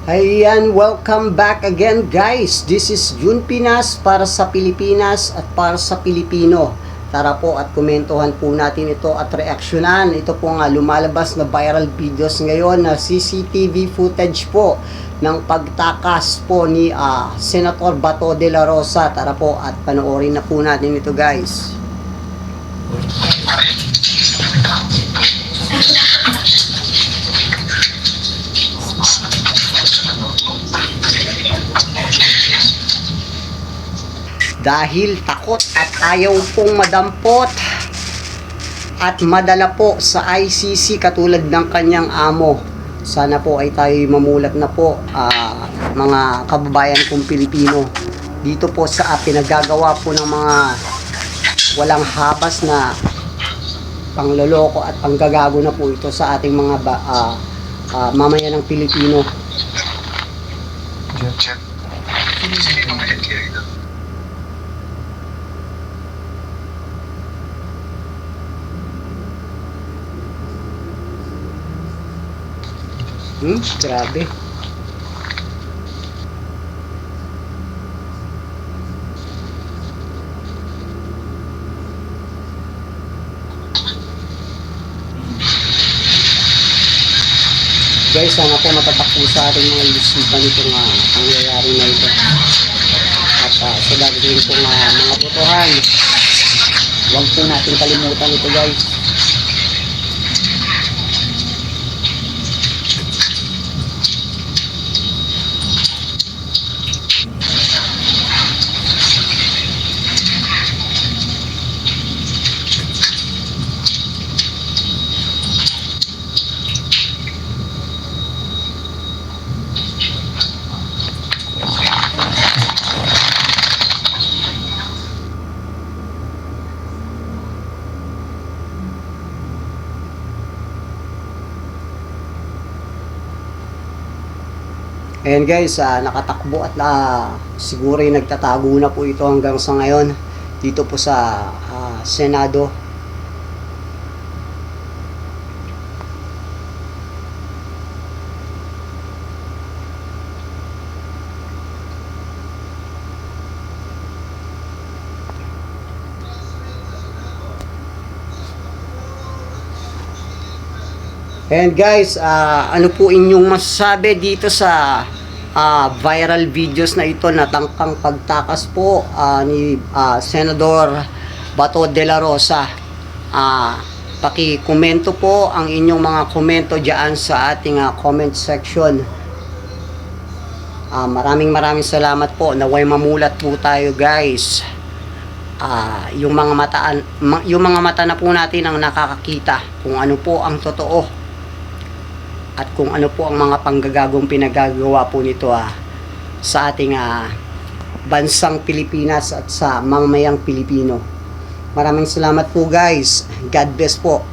Ayan, welcome back again guys. This is Jun Pinas para sa Pilipinas at para sa Pilipino. Tara po at komentuhan po natin ito at reaksyonan. Ito po nga lumalabas na viral videos ngayon na CCTV footage po ng pagtakas po ni Senator Bato de la Rosa. Tara po at panoorin na po natin ito guys. Dahil takot at ayaw pong madampot at madala po sa ICC katulad ng kanyang amo. Sana po ay tayo mamulat na po mga kababayan kong Pilipino dito po sa pinaggagawa po ng mga walang habas na pangloloko at panggagago na po ito sa ating mga mamayan ng Pilipino. Grabe. Guys, sana po matatakbo sa ating mga isipan itong pangyayari na ito. At sa dagdagan po mga botohan, huwag po natin kalimutan ito guys. Ayan guys, nakatakbo at siguro nagtatago na po ito hanggang sa ngayon dito po sa Senado. And guys, ano po inyong masasabi dito sa viral videos na ito na tangkang pagtakas po ni Senador Bato de la Rosa? Paki-komento po ang inyong mga komento diyan sa ating comment section. Maraming salamat po. Naway mamulat po tayo guys. Yung mga mata na po natin ang nakakakita kung ano po ang totoo at kung ano po ang mga panggagagong pinagagawa po nito sa ating bansang Pilipinas at sa mamamayang Pilipino. Maraming salamat po guys. God bless po.